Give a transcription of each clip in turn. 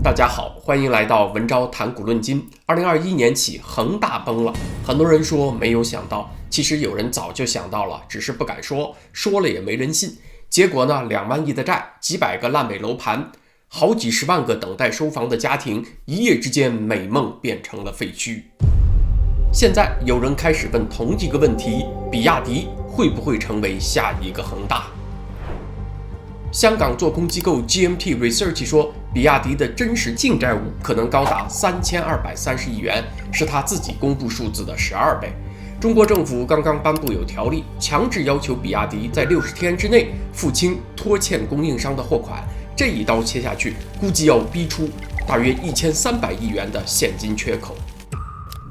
大家好，歡迎來到文昭談股論金。2021年起，恆大崩了，很多人說沒有想到，其實有人早就想到了，只是不敢說，說了也沒人信。結果呢，2萬億的債，幾百個爛尾樓盤，好幾十萬個等待收房的家庭，一夜之間美夢變成了廢墟。現在有人開始問同一個問題：比亞迪會不會成為下一個恆大？香港做空機構 GMT Research 說，比亞迪的真實淨債務可能高達3230億元，是他自己公布數字的12倍。中國政府剛剛頒布有條例，強制要求比亞迪在60天之內付清拖欠供應商的貨款。這一刀切下去，估計要逼出大約1300億元的現金缺口。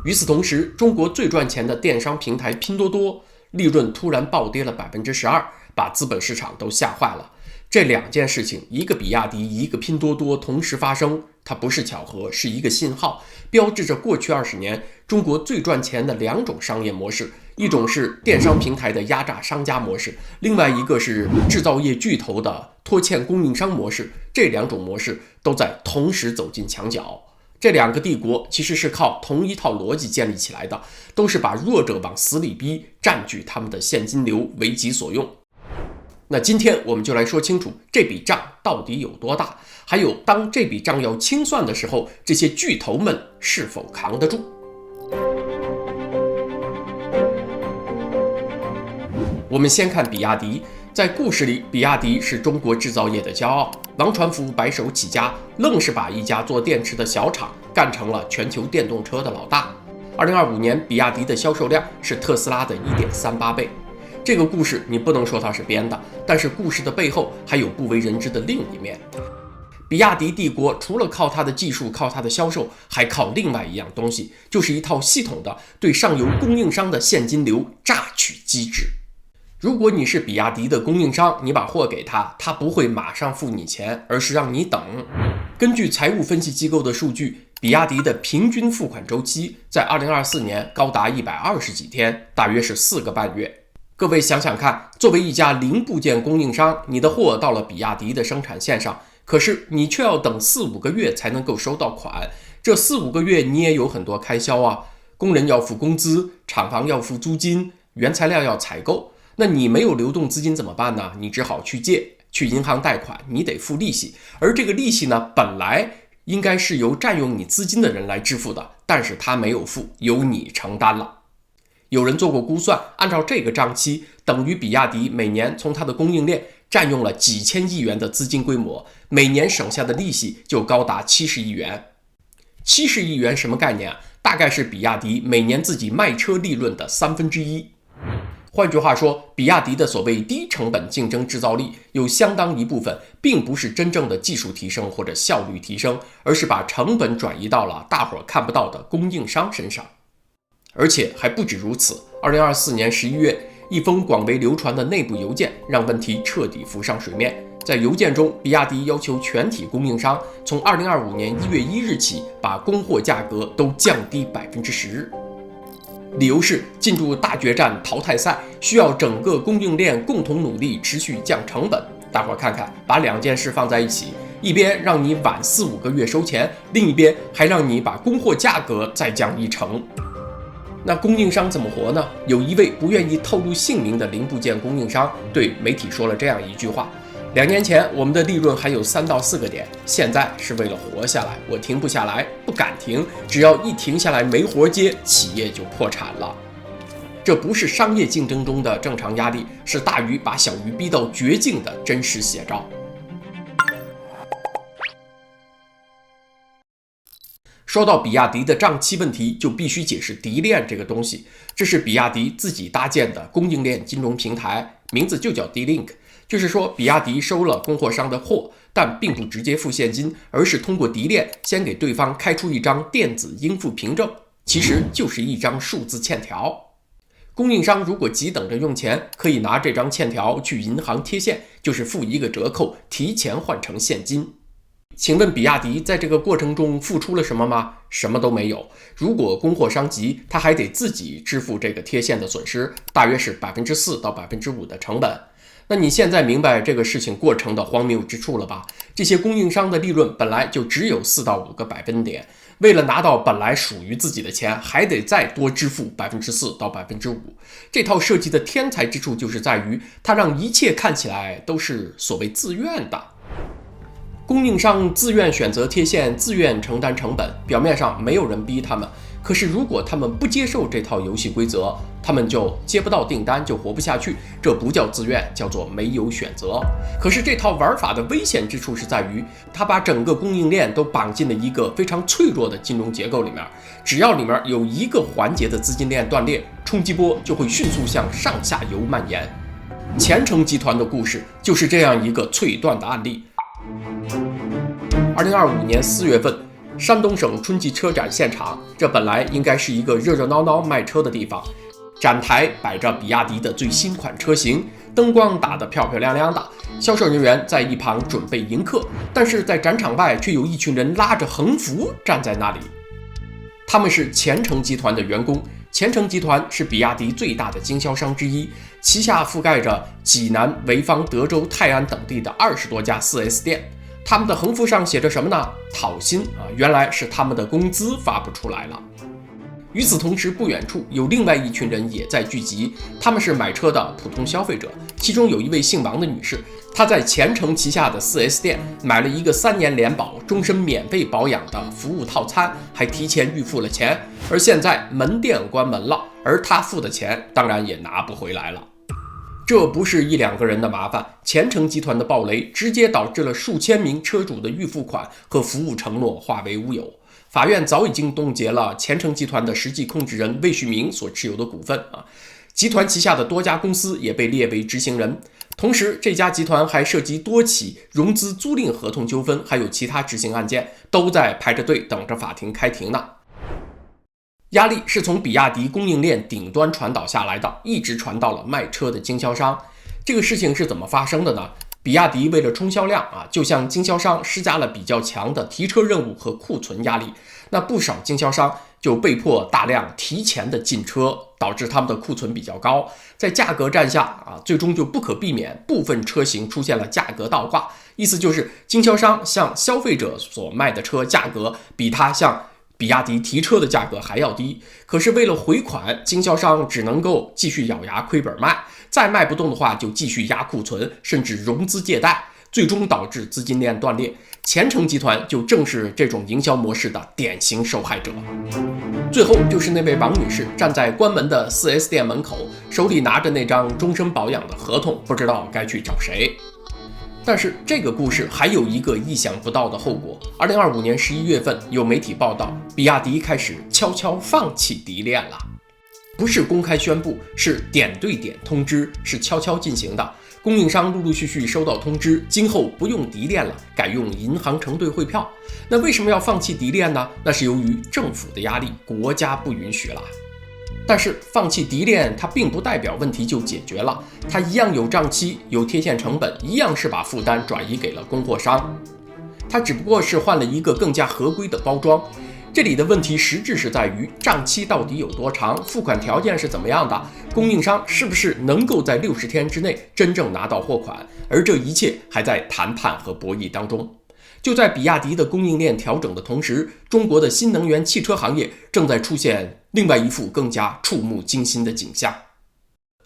與此同時，中國最賺錢的電商平台拼多多利潤突然暴跌了12%，把資本市場都嚇壞了。這兩件事情，一個比亞迪，一個拼多多同時發生，它不是巧合，是一個信號，標誌着過去20年中國最賺錢的兩種商業模式，一種是電商平台的壓榨商家模式，另外一個是製造業巨頭的拖欠供應商模式。這兩種模式都在同時走進牆角。這兩個帝國其實是靠同一套邏輯建立起来的，都是把弱者往死裡逼，佔據他們的現金流，為己所用。那今天我們就來說清楚這筆賬到底有多大，還有當這筆賬要清算的時候，這些巨頭們是否扛得住。我們先看比亞迪，在故事裡，比亞迪是中國製造業的骄傲，王傳福白手起家，愣是把一家做電池的小廠幹成了全球電動車的老大。2025年，比亞迪的銷售量是特斯拉的1.38倍。這個故事你不能說它是編的，但是故事的背後還有不為人知的另一面。比亞迪帝國除了靠它的技術，靠它的銷售，還靠另外一樣東西，就是一套系統的對上游供應商的現金流榨取機制。如果你是比亞迪的供應商，你把貨給他，他不會馬上付你錢，而是讓你等。根據財務分析機構的數據，比亞迪的平均付款周期在2024年高達120幾天，大約是4個半月。各位想想看，作為一家零部件供應商，你的貨到了比亞迪的生產線上，可是你卻要等4-5個月才能夠收到款。這4-5個月你也有很多開銷啊，工人要付工資，廠房要付租金，原材料要採購。那你沒有流動資金怎麼辦呢？你只好去借，去銀行貸款，你得付利息。而這個利息呢，本來應該是由占用你資金的人來支付的，但是他沒有付，由你承擔了。有人做過估算，按照這個賬期，等於比亞迪每年從它的供應鏈占用了幾千億元的資金規模，每年省下的利息就高達70億元。70億元什麼概念啊？大概是比亞迪每年自己賣車利潤的1/3。換句話說，比亞迪的所謂低成本競爭制造力，有相當一部分並不是真正的技術提升或者效率提升，而是把成本轉移到了大夥看不到的供應商身上。而且還不止如此，2024年11月，一封廣為流傳的內部郵件讓問題徹底浮上水面。在郵件中，比亞迪要求全體供應商從2025年1月1日起把供貨價格都降低10%。理由是进入大決戰淘汰賽，需要整個供應鏈共同努力，持續降成本。大夥看看，把兩件事放在一起，一邊讓你晚4-5個月收錢，另一邊還讓你把供貨價格再降1成。那供應商怎麼活呢？有一位不願意透露姓名的零部件供應商对媒體說了這樣一句話：2年前我們的利潤還有3到4個點，現在是為了活下來，我停不下來，不敢停，只要一停下來沒活接，企業就破產了。這不是商業競爭中的正常壓力，是大魚把小魚逼到絕境的真實寫照。說到比亞迪的賬期問題，就必須解釋迪鏈這個東西。這是比亞迪自己搭建的供應鏈金融平台，名字就叫 D-Link。就是說，比亞迪收了供貨商的貨，但並不直接付現金，而是通過迪鏈先給對方開出一張電子應付凭證，其實就是一張數字欠條。供應商如果急等着用錢，可以拿這張欠條去銀行貼現，就是付一個折扣，提前換成現金。請問比亞迪在這個過程中付出了什麼嗎？什麼都沒有。如果供貨商急，他還得自己支付這個貼現的損失，大約是4%到5%的成本。那你現在明白這個事情過程的荒謬之處了吧？這些供應商的利潤本來就只有4到5個百分點，為了拿到本來屬於自己的錢，還得再多支付4%到5%。這套設計的天才之處就是在於，它讓一切看起來都是所謂自願的。供應商自願選擇貼現，自願承擔成本，表面上沒有人逼他們。可是如果他們不接受這套遊戲規則，他們就接不到訂單，就活不下去。這不叫自願，叫做沒有選擇。可是這套玩法的危險之處是在於，它把整個供應鏈都綁進了一個非常脆弱的金融結構裡面。只要裡面有一個環節的資金鏈斷裂，衝擊波就會迅速向上下游蔓延。前程集團的故事就是這樣一個脆斷的案例。2025年4月份，山東省春季車展現場，這本來應該是一个熱熱鬧鬧賣車的地方。展台擺着比亞迪的最新款車型，燈光打得漂漂亮亮的，銷售人員在一旁準備迎客，但是在展場外卻有一群人拉着橫幅站在那裡。他們是前程集團的員工，前程集團是比亞迪最大的經銷商之一，旗下覆蓋着濟南、濰坊、德州、泰安等地的20多家 4S 店。他們的橫幅上寫着什麼呢？討薪啊，原來是他們的工資發不出來了。與此同時，不遠處有另外一群人也在聚集，他們是買車的普通消費者，其中有一位姓王的女士，她在前程旗下的 4S 店買了一個3年聯保、終身免費保養的服務套餐，還提前預付了錢，而現在門店關門了，而她付的錢當然也拿不回來了。這不是一兩個人的麻煩，前程集團的暴雷直接導致了數千名車主的預付款和服務承諾化為烏有。法院早已經凍結了前程集團的實際控制人魏旭明所持有的股份集團旗下的多家公司也被列為執行人。同時，這家集團還涉及多起融資租賃合同糾紛，還有其他執行案件，都在排着隊等着法庭開庭呢。壓力是從比亞迪供應鏈頂端傳導下來的，一直傳到了賣車的經銷商。這個事情是怎麼發生的呢？比亞迪為了衝銷量就向經銷商施加了比較強的提車任務和庫存壓力。那不少經銷商就被迫大量提前的進車，導致他們的庫存比較高。在價格戰下最終就不可避免部分車型出現了價格倒掛，意思就是經銷商向消費者所賣的車價格比他向比亞迪提車的價格還要低，可是為了回款，經銷商只能夠繼續咬牙虧本賣，再賣不動的話就繼續壓庫存，甚至融資借貸，最終導致資金鏈斷裂。前程集團就正是這種營銷模式的典型受害者。最後就是那位王女士站在關門的 4S 店門口，手裡拿着那張終身保養的合同，不知道該去找誰。但是這個故事還有一個意想不到的後果。2025年11月份，有媒體報道，比亞迪開始悄悄放棄提煉了，不是公開宣布，是點對點通知，是悄悄進行的。供應商陸陸續續收到通知，今後不用提煉了，改用銀行承兌匯票。那為什麼要放棄提煉呢？那是由於政府的壓力，國家不允許了。但是放棄提煉，它並不代表問題就解決了，它一樣有賬期，有貼現成本，一樣是把負擔轉移給了供貨商。它只不過是換了一個更加合規的包裝。這裡的問題實質是在於賬期到底有多長，付款條件是怎麼樣的，供應商是不是能夠在60天之內真正拿到貨款，而這一切還在談判和博弈當中。就在比亞迪的供應鏈調整的同時，中國的新能源汽車行業正在出現另外一幅更加觸目驚心的景象。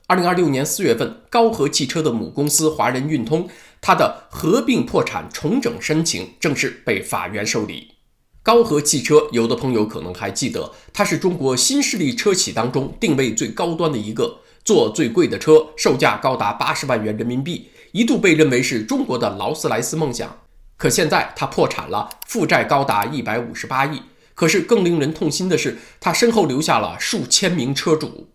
2026年4月份，高和汽車的母公司華人運通，它的合併破產重整申請正式被法院受理。高和汽車，有的朋友可能還記得，它是中國新勢力車企當中定位最高端的一個，做最貴的車，售價高達80萬元人民幣，一度被認為是中國的勞斯萊斯夢想。可現在它破產了，負債高達158億。可是更令人痛心的是，它身後留下了數千名車主。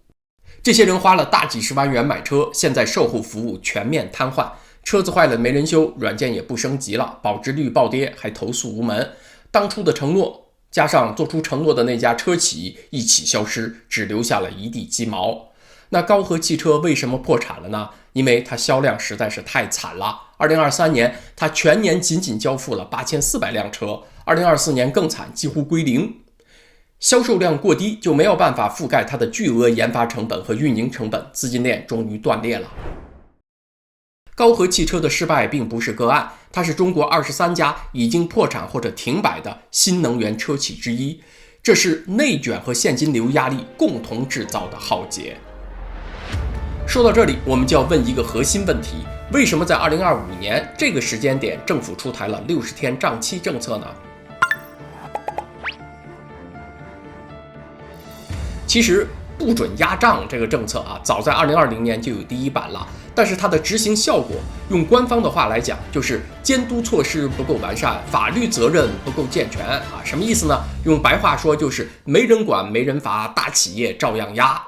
這些人花了大幾十萬元買車，現在售後服務全面癱瘓，車子壞了沒人修，軟件也不升級了，保值率暴跌，還投訴無門。當初的承諾加上做出承諾的那家車企一起消失，只留下了一地雞毛。那高和汽車為什麼破產了呢？因為它銷量實在是太慘了。2023年，它全年僅僅交付了8400輛車，2024年更慘，幾乎歸零。銷售量過低，就沒有辦法覆蓋它的巨額研發成本和運營成本，資金鏈終於斷裂了。高和汽車的失敗並不是个案，它是中国23家已經破產或者停擺的新能源車企之一。這是內捲和現金流壓力共同制造的浩劫。說到這裡，我們就要問一個核心問題：為什麼在2025年這個時間點，政府出台了60天賬期政策呢？其實不准壓賬這個政策啊，早在2020年就有第一版了，但是它的執行效果，用官方的話來講，就是監督措施不夠完善，法律責任不夠健全啊。什麼意思呢？用白話說就是沒人管沒人罰，大企業照樣壓。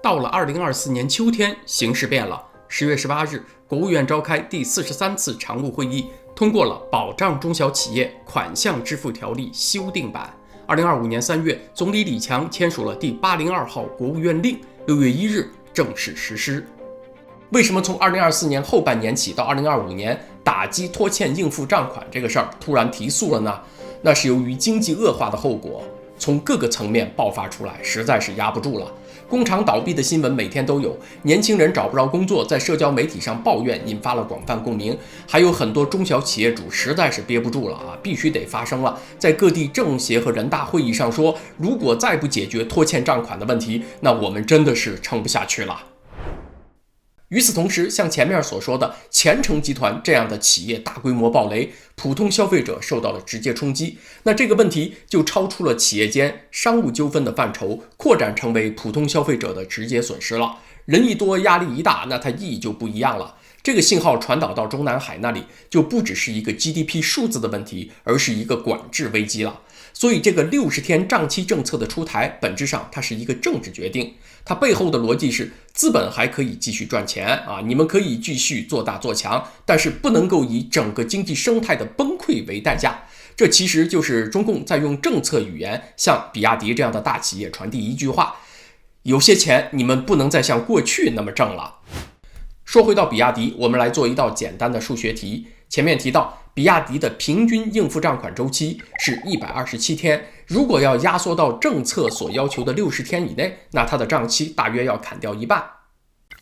到了2024年秋天，形勢變了。10月18日，國務院召開第43次常務會議，通過了《保障中小企業款項支付條例》修訂版。2025年3月，總理李強簽署了第802號國務院令，6月1日正式實施。為什麼從2024年後半年起到2025年打擊拖欠應付賬款這個事兒突然提速了呢？那是由於經濟惡化的後果從各個層面爆發出來，實在是壓不住了。工廠倒閉的新聞每天都有，年輕人找不着工作，在社交媒體上抱怨，引發了廣泛共鳴。還有很多中小企業主實在是憋不住了啊，必須得發聲了，在各地政協和人大會議上說，如果再不解決拖欠賬款的問題，那我們真的是撐不下去了。與此同時，像前面所說的前程集團這樣的企業大規模暴雷，普通消費者受到了直接衝擊，那這個問題就超出了企業間商務糾紛的範疇，擴展成為普通消費者的直接損失了。人一多，壓力一大，那它意義就不一樣了。這個信號傳導到中南海那裡，就不只是一個 GDP 數字的問題，而是一個管制危機了。所以這個60天賬期政策的出台，本質上它是一個政治決定，它背後的邏輯是資本還可以繼續賺錢啊，你們可以繼續做大做強，但是不能夠以整個經濟生態的崩潰為代價。這其實就是中共在用政策語言向比亞迪這樣的大企業傳遞一句話：有些錢你們不能再像過去那麼掙了。說回到比亞迪，我們來做一道簡單的數學題。前面提到，比亞迪的平均應付賬款週期是127天，如果要壓縮到政策所要求的60天以內，那它的賬期大約要砍掉一半。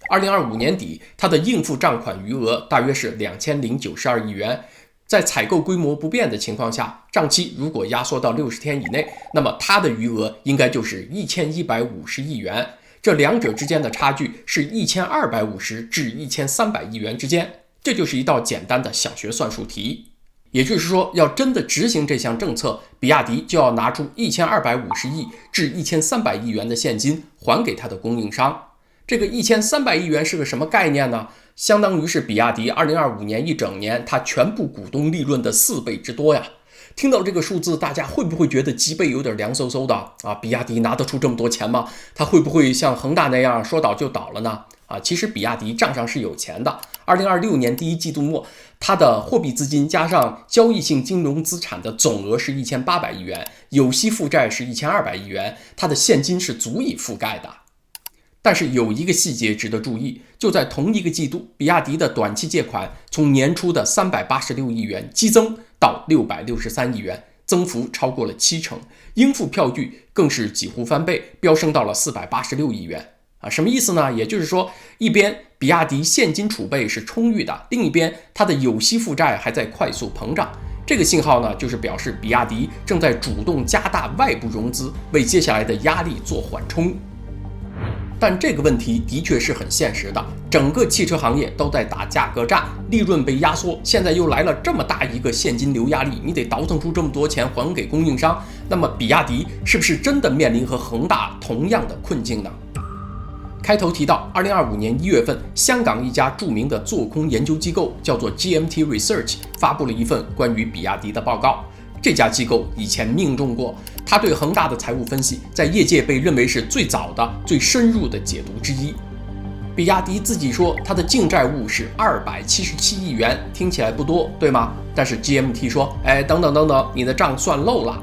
2025年底，它的應付賬款餘額大約是2092億元。在採購規模不變的情況下，賬期如果壓縮到60天以內，那麼它的餘額應該就是1150億元。這兩者之間的差距是1250至1300億元之間，這就是一道簡單的小學算術題。也就是說，要真的執行這項政策，比亞迪就要拿出1250億至1300億元的現金還給它的供應商。這個1300億元是個什麼概念呢？相當於是比亞迪2025年一整年它全部股東利潤的4倍之多呀。聽到這個數字，大家會不會覺得脊背有點涼嗖嗖的啊？比亞迪拿得出這麼多錢嗎？它會不會像恆大那樣說倒就倒了呢？其實比亞迪賬上是有錢的。2026年第一季度末，它的貨幣資金加上交易性金融資產的總額是1800億元，有息負債是1200億元，它的現金是足以覆蓋的。但是有一個細節值得注意，就在同一個季度，比亞迪的短期借款從年初的386億元激增到663億元，增幅超過了70%，應付票據更是幾乎翻倍，飆升到了486億元。什麼意思呢？也就是說，一邊比亞迪現金儲備是充裕的，另一邊它的有息負債還在快速膨脹。這個信號呢，就是表示比亞迪正在主動加大外部融資，為接下來的壓力做緩衝。但這個問題的確是很現實的，整個汽車行業都在打價格戰，利潤被壓縮，現在又來了這麼大一個現金流壓力，你得倒騰出這麼多錢還給供應商，那麼比亞迪是不是真的面臨和恆大同樣的困境呢？開頭提到2025年1月份，香港一家著名的做空研究機構叫做 GMT Research 發布了一份關於比亞迪的報告。這家機構以前命中過，他對恆大的財務分析在業界被認為是最早的、最深入的解讀之一。比亞迪自己說，他的淨債務是277億元，聽起來不多，對嗎？但是 GMT 說，等等，你的賬算漏了。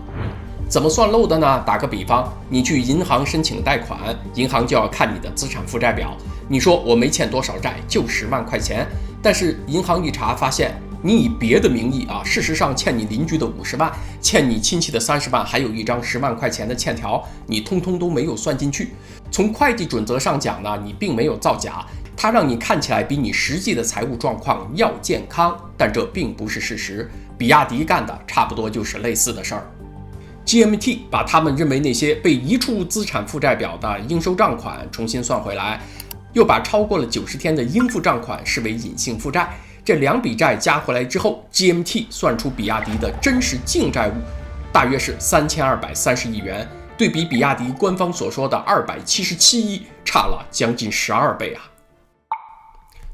怎麼算漏的呢？打個比方，你去銀行申請貸款，銀行就要看你的資產負債表。你說我沒欠多少債，就10萬塊錢，但是銀行一查發現，你以別的名義事實上欠你鄰居的50萬，欠你親戚的30萬，還有一張10萬塊錢的欠條，你通通都沒有算進去。從會計準則上講呢，你並沒有造假，它讓你看起來比你實際的財務狀況要健康，但這並不是事實。比亞迪幹的差不多就是類似的事兒。GMT 把他們認為那些被移出資產負債表的應收賬款重新算回來，又把超過了90天的應付賬款視為隱性負債。這兩筆債加回來之後 ，GMT 算出比亞迪的真實淨債務大約是3230億元，對比比亞迪官方所說的277億，差了將近12倍啊！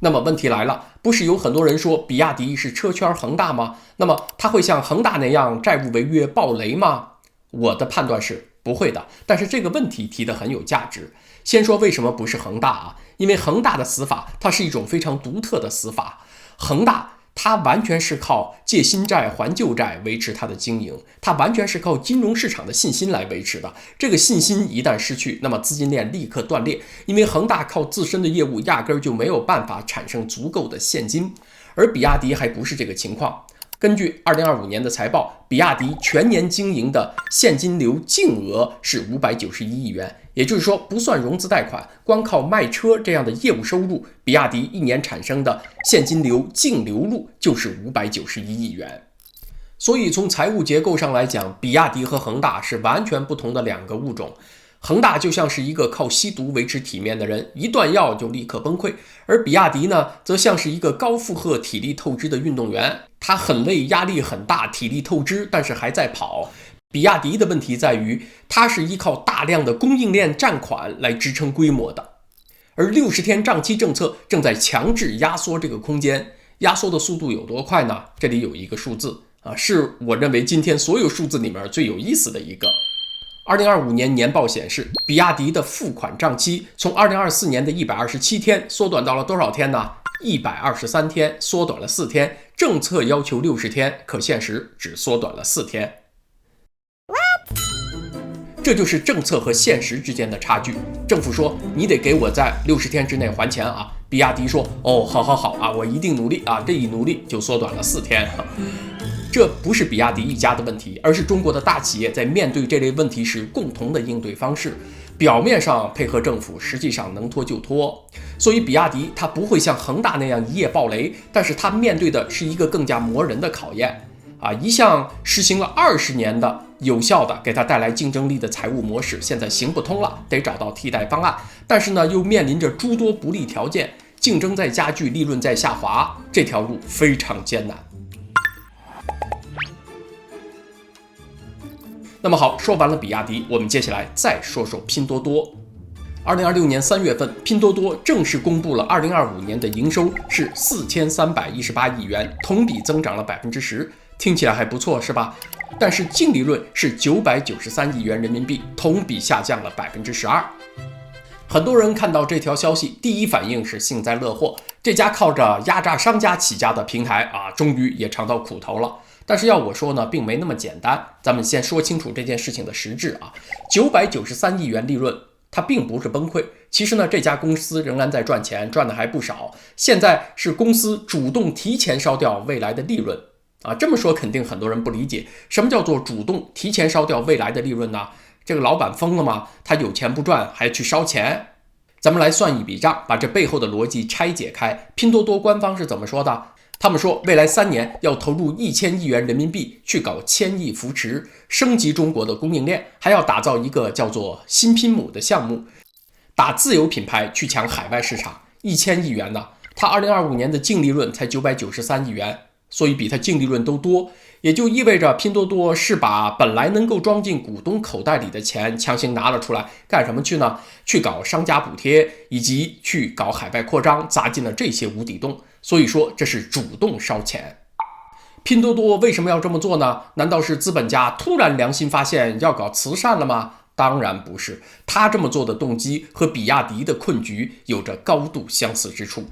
那麼問題來了，不是有很多人說比亞迪是車圈恆大嗎？那麼它會像恆大那樣債務違約爆雷嗎？我的判斷是不會的，但是這個問題提得很有價值。先說為什麼不是恆大啊？因為恆大的死法，它是一種非常獨特的死法。恆大它完全是靠借新債還舊債維持它的經營，它完全是靠金融市場的信心來維持的。這個信心一旦失去，那麼資金鏈立刻斷裂，因為恆大靠自身的業務壓根就沒有辦法產生足夠的現金，而比亞迪還不是這個情況。根據2025年的財報，比亞迪全年經營的現金流淨額是591億元，也就是說，不算融資貸款，光靠賣車這樣的業務收入，比亞迪一年產生的現金流淨流入就是591億元。所以從財務結構上來講，比亞迪和恆大是完全不同的兩個物種。恆大就像是一個靠吸毒維持體面的人，一斷藥就立刻崩潰；而比亞迪呢，則像是一個高負荷、體力透支的運動員，他很累，壓力很大，體力透支，但是還在跑。比亞迪的問題在於，它是依靠大量的供應鏈佔款來支撐規模的，而60天賬期政策正在強制壓縮這個空間。壓縮的速度有多快呢？這裡有一個數字啊，是我認為今天所有數字裡面最有意思的一個。2025年年報顯示，比亞迪的付款賬期從2024年的127天縮短到了多少天呢？123天，縮短了4天。政策要求60天，可現實只縮短了4天。這就是政策和現實之間的差距。政府說你得給我在60天之內還錢啊，比亞迪說哦，好啊，我一定努力啊，這一努力就縮短了4天。這不是比亞迪一家的問題，而是中國的大企業在面對這類問題時共同的應對方式。表面上配合政府，實際上能拖就拖。所以比亞迪它不會像恆大那樣一夜爆雷，但是它面對的是一個更加磨人的考驗啊！一向實行了20年的有效的給它帶来競爭力的財務模式，現在行不通了，得找到替代方案。但是呢，又面臨着諸多不利條件，競爭在加劇，利潤在下滑，這條路非常艱難。那麼好，說完了比亞迪，我們接下來再說说拼多多。2026年3月份，拼多多正式公布了2025年的營收是4318億元，同比增長了10%，聽起來還不錯，是吧？但是淨利潤是993億元人民幣，同比下降了12%。很多人看到這條消息，第一反應是幸災樂禍，這家靠着壓榨商家起家的平台啊，終於也嘗到苦頭了。但是要我說呢，並沒那麼簡單。咱們先說清楚這件事情的實質啊，993億元利潤，它並不是崩潰。其實呢，這家公司仍然在賺錢，賺的還不少。現在是公司主動提前燒掉未來的利潤啊。這麼說肯定很多人不理解，什麼叫做主動提前燒掉未來的利潤呢？這個老闆瘋了嗎？他有錢不賺，還去燒錢？咱們來算一筆賬，把這背後的邏輯拆解開。拼多多官方是怎麼說的？他們說，未來3年要投入1000億元人民幣去搞1000億扶持，升級中國的供應鏈，還要打造一個叫做新拼母的項目，打自有品牌去搶海外市場。1000億元呢，它2025年的淨利潤才993億元，所以比它淨利潤都多，也就意味着拼多多是把本來能夠裝進股東口袋裡的錢強行拿了出來，幹什麼去呢？去搞商家補貼，以及去搞海外擴張，砸進了這些無底洞。所以說這是主動燒錢。拼多多為什麼要這麼做呢？難道是資本家突然良心發現要搞慈善了嗎？當然不是，他這麼做的動機和比亞迪的困局有着高度相似之處。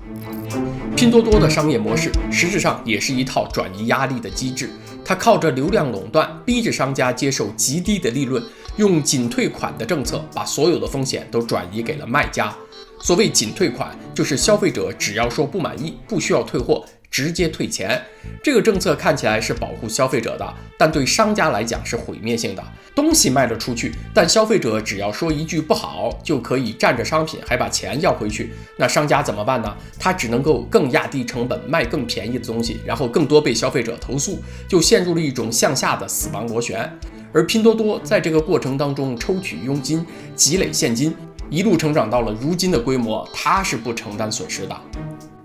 拼多多的商業模式實質上也是一套轉移壓力的機制，它靠着流量壟斷，逼着商家接受極低的利潤，用仅退款的政策把所有的風險都轉移給了賣家。所謂僅退款，就是消費者只要說不滿意，不需要退貨，直接退錢。這個政策看起來是保護消費者的，但對商家來講是毀滅性的。東西賣了出去，但消費者只要說一句不好，就可以占着商品還把錢要回去。那商家怎麼辦呢？他只能夠更压低成本賣更便宜的東西，然後更多被消費者投訴，就陷入了一種向下的死亡螺旋。而拼多多在這個過程當中抽取佣金、積累現金，一路成長到了如今的規模，它是不承擔損失的。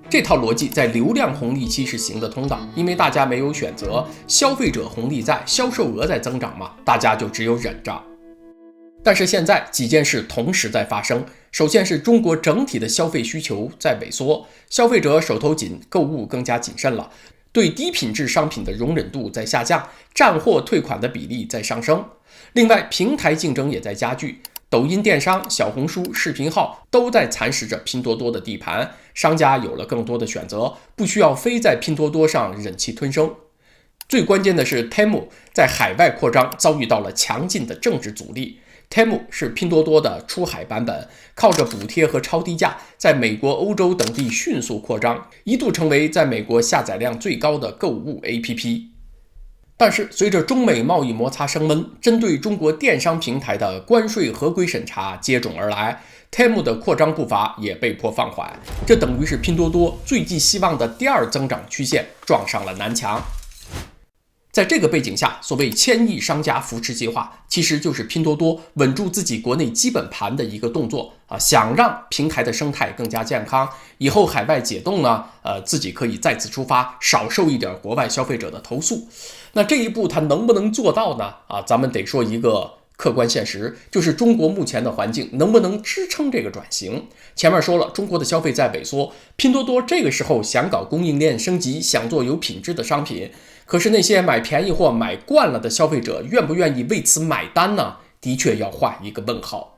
這套邏輯在流量紅利期是行得通的，因為大家沒有選擇，消費者紅利在，銷售額在增長嘛，大家就只有忍着。但是現在幾件事同時在發生，首先是中国整體的消費需求在萎縮，消費者手頭緊，購物更加謹慎了。對低品質商品的容忍度在下降，占貨退款的比例在上升。另外，平台競爭也在加劇，抖音電商、小紅書、視頻號都在蚕食着拼多多的地盤，商家有了更多的選擇，不需要非在拼多多上忍气吞聲。最關鍵的是 Temu 在海外擴張遭遇到了強劲的政治阻力。Temu 是拼多多的出海版本，靠着補貼和超低價，在美國、歐洲等地迅速擴張，一度成為在美國下載量最高的購物 APP。但是隨着中美貿易摩擦升溫，針對中國電商平台的關稅合規審查接踵而來， Temu 的擴張步伐也被迫放緩，這等於是拼多多最寄希望的第二增長曲線撞上了南牆。在這個背景下，所謂1000億商家扶持計劃，其實就是拼多多穩住自己國內基本盤的一個動作啊，想讓平台的生態更加健康，以後海外解凍呢，自己可以再次出發，少受一點国外消費者的投訴。那這一步它能不能做到呢？咱們得說一個客觀現實，就是中國目前的環境能不能支撐這個轉型。前面說了，中國的消費在萎縮，拼多多這個時候想搞供應鏈升級，想做有品質的商品，可是那些買便宜貨買慣了的消費者願不願意為此買單呢？的確要畫一個問號。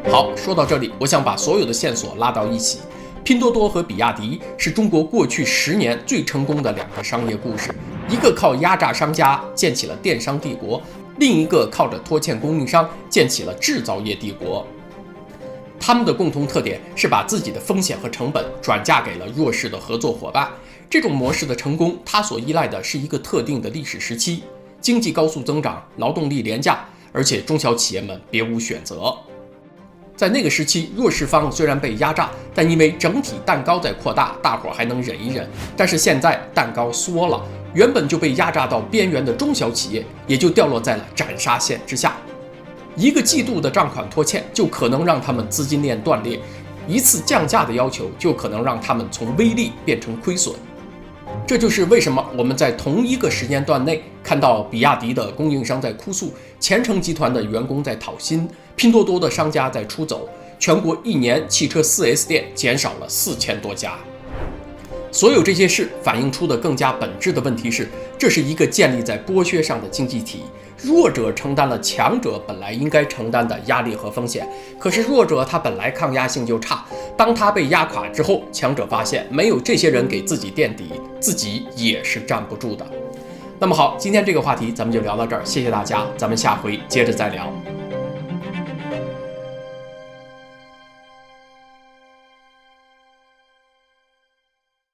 好，說到這裡，我想把所有的線索拉到一起。拼多多和比亞迪是中國過去10年最成功的2個商業故事，一個靠壓榨商家建起了電商帝國，另一個靠着拖欠供應商建起了製造業帝國。他們的共同特點是把自己的風險和成本轉嫁給了弱勢的合作夥伴。這種模式的成功，它所依賴的是一個特定的歷史時期，經濟高速增長，勞動力廉價，而且中小企業們別無選擇。在那個時期，弱勢方雖然被壓榨，但因為整體蛋糕在擴大，大伙還能忍一忍。但是現在蛋糕縮了，原本就被压榨到邊緣的中小企業也就掉落在了斩殺線之下。一個季度的賬款拖欠就可能讓他們資金鏈斷裂，一次降價的要求就可能讓他們從微利變成虧損。這就是為什麼我們在同一個時間段內看到比亞迪的供應商在哭訴，前程集团的員工在討薪，拼多多的商家在出走，全國一年汽車 4S 店減少了4000多家。所有這些事反映出的更加本質的問題是，這是一個建立在剝削上的經濟體，弱者承擔了強者本來應該承擔的壓力和風險。可是弱者他本來抗壓性就差，當他被壓垮之後，強者發現沒有這些人給自己墊底，自己也是站不住的。那麼好，今天這個話題咱們就聊到這兒，謝謝大家，咱們下回接着再聊。